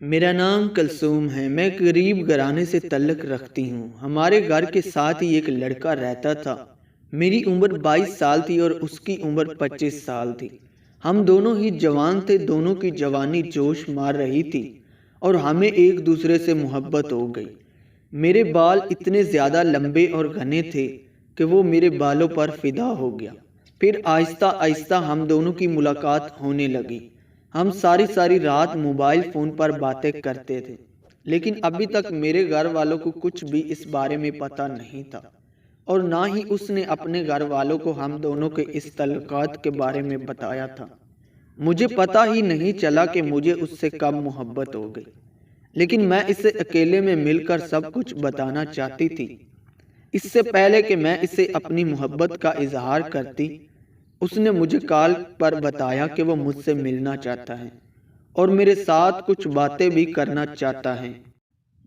میرا نام کلثوم ہے۔ میں غریب گھرانے سے تعلق رکھتی ہوں۔ ہمارے گھر کے ساتھ ہی ایک لڑکا رہتا تھا۔ میری عمر 22 سال تھی اور اس کی عمر 25 سال تھی۔ ہم دونوں ہی جوان تھے، دونوں کی جوانی جوش مار رہی تھی اور ہمیں ایک دوسرے سے محبت ہو گئی۔ میرے بال اتنے زیادہ لمبے اور گھنے تھے کہ وہ میرے بالوں پر فدا ہو گیا۔ پھر آہستہ آہستہ ہم دونوں کی ملاقات ہونے لگی۔ ہم ساری رات موبائل فون پر باتیں کرتے تھے، لیکن ابھی تک میرے گھر والوں کو کچھ بھی اس بارے میں پتہ نہیں تھا اور نہ ہی اس نے اپنے گھر والوں کو ہم دونوں کے اس تعلقات کے بارے میں بتایا تھا۔ مجھے پتہ ہی نہیں چلا کہ مجھے اس سے کب محبت ہو گئی، لیکن میں اسے اکیلے میں مل کر سب کچھ بتانا چاہتی تھی۔ اس سے پہلے کہ میں اسے اپنی محبت کا اظہار کرتی، اس نے مجھے کال پر بتایا کہ وہ مجھ سے ملنا چاہتا ہے اور میرے ساتھ کچھ باتیں بھی کرنا چاہتا ہے۔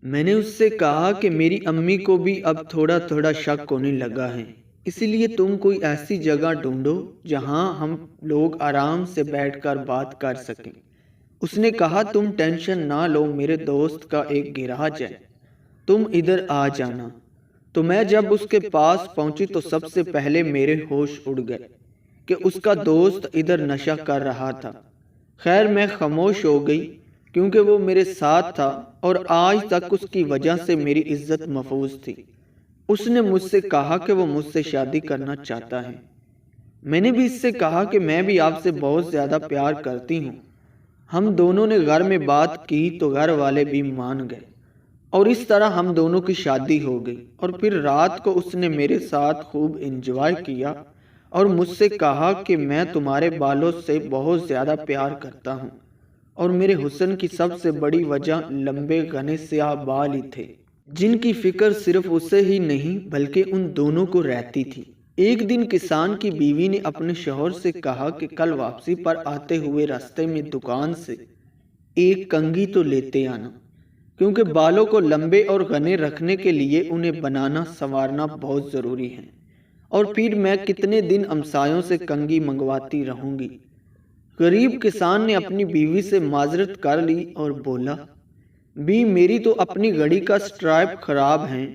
میں نے اس سے کہا کہ میری امی کو بھی اب تھوڑا شک ہونے لگا ہے، اسی لیے تم کوئی ایسی جگہ ڈھونڈو جہاں ہم لوگ آرام سے بیٹھ کر بات کر سکیں۔ اس نے کہا تم ٹینشن نہ لو، میرے دوست کا ایک گیراج ہے، تم ادھر آ جانا۔ تو میں جب اس کے پاس پہنچی تو سب سے پہلے میرے ہوش اڑ گئے کہ اس کا دوست ادھر نشہ کر رہا تھا۔ خیر میں خاموش ہو گئی کیونکہ وہ میرے ساتھ تھا اور آج تک اس کی وجہ سے میری عزت محفوظ تھی۔ اس نے مجھ سے کہا کہ وہ مجھ سے شادی کرنا چاہتا ہے۔ میں نے بھی اس سے کہا کہ میں بھی آپ سے بہت زیادہ پیار کرتی ہوں۔ ہم دونوں نے گھر میں بات کی تو گھر والے بھی مان گئے اور اس طرح ہم دونوں کی شادی ہو گئی۔ اور پھر رات کو اس نے میرے ساتھ خوب انجوائے کیا اور مجھ سے کہا کہ میں تمہارے بالوں سے بہت زیادہ پیار کرتا ہوں اور میرے حسن کی سب سے بڑی وجہ لمبے گھنے سیاہ بال ہی تھے، جن کی فکر صرف اسے ہی نہیں بلکہ ان دونوں کو رہتی تھی۔ ایک دن کسان کی بیوی نے اپنے شوہر سے کہا کہ کل واپسی پر آتے ہوئے راستے میں دکان سے ایک کنگھی تو لیتے آنا، کیونکہ بالوں کو لمبے اور گھنے رکھنے کے لیے انہیں بنانا سنوارنا بہت ضروری ہے، اور پھر میں کتنے دن ہمسایوں سے کنگھی منگواتی رہوں گی۔ غریب کسان نے اپنی بیوی سے معذرت کر لی اور بولا، بھی میری تو اپنی گھڑی کا سٹرائپ خراب ہے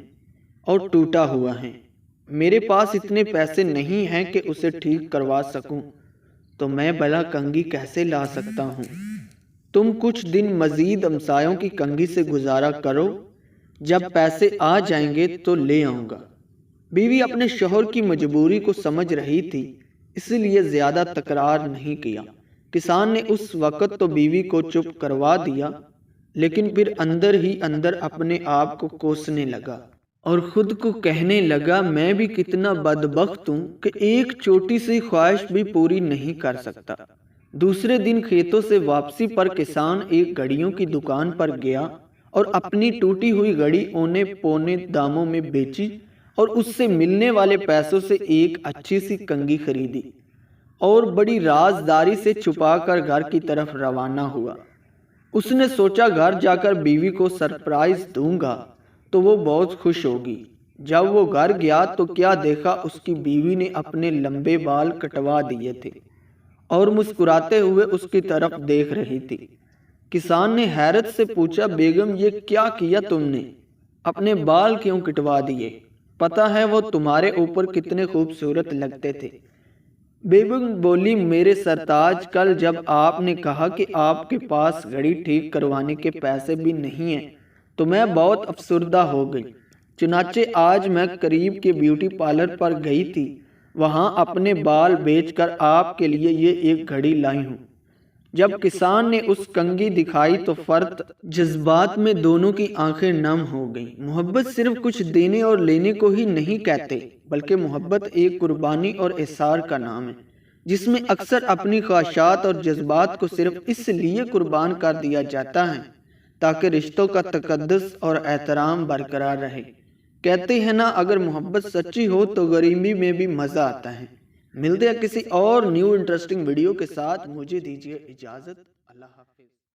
اور ٹوٹا ہوا ہے، میرے پاس اتنے پیسے نہیں ہیں کہ اسے ٹھیک کروا سکوں، تو میں بھلا کنگھی کیسے لا سکتا ہوں؟ تم کچھ دن مزید ہمسایوں کی کنگھی سے گزارا کرو، جب پیسے آ جائیں گے تو لے آؤں گا۔ بیوی اپنے شوہر کی مجبوری کو سمجھ رہی تھی، اس لیے زیادہ تکرار نہیں کیا۔ کسان نے اس وقت تو بیوی کو چپ کروا دیا، لیکن پھر اندر ہی اندر اپنے آپ کو کوسنے لگا اور خود کو کہنے لگا میں بھی کتنا بدبخت ہوں کہ ایک چھوٹی سی خواہش بھی پوری نہیں کر سکتا۔ دوسرے دن کھیتوں سے واپسی پر کسان ایک گھڑیوں کی دکان پر گیا اور اپنی ٹوٹی ہوئی گھڑی اونے پونے داموں میں بیچی اور اس سے ملنے والے پیسوں سے ایک اچھی سی کنگھی خریدی اور بڑی رازداری سے چھپا کر گھر کی طرف روانہ ہوا۔ اس نے سوچا گھر جا کر بیوی کو سرپرائز دوں گا تو وہ بہت خوش ہوگی۔ جب وہ گھر گیا تو کیا دیکھا، اس کی بیوی نے اپنے لمبے بال کٹوا دیے تھے اور مسکراتے ہوئے اس کی طرف دیکھ رہی تھی۔ کسان نے حیرت سے پوچھا، بیگم یہ کیا کیا تم نے؟ اپنے بال کیوں کٹوا دیے؟ پتہ ہے وہ تمہارے اوپر کتنے خوبصورت لگتے تھے۔ بیگم بولی، میرے سرتاج، کل جب آپ نے کہا کہ آپ کے پاس گھڑی ٹھیک کروانے کے پیسے بھی نہیں ہیں تو میں بہت افسردہ ہو گئی، چنانچہ آج میں قریب کے بیوٹی پارلر پر گئی تھی، وہاں اپنے بال بیچ کر آپ کے لیے یہ ایک گھڑی لائی ہوں۔ جب کسان نے اس کنگھی دکھائی تو فرد جذبات میں دونوں کی آنکھیں نم ہو گئیں۔ محبت صرف کچھ دینے اور لینے کو ہی نہیں کہتے، بلکہ محبت ایک قربانی اور احسار کا نام ہے، جس میں اکثر اپنی خواہشات اور جذبات کو صرف اس لیے قربان کر دیا جاتا ہے تاکہ رشتوں کا تقدس اور احترام برقرار رہے۔ کہتے ہیں نا، اگر محبت سچی ہو تو غریبی میں بھی مزہ آتا ہے۔ ملتے ہیں کسی اور نیو انٹرسٹنگ ویڈیو کے ساتھ، مجھے دیجیے اجازت، اللہ حافظ۔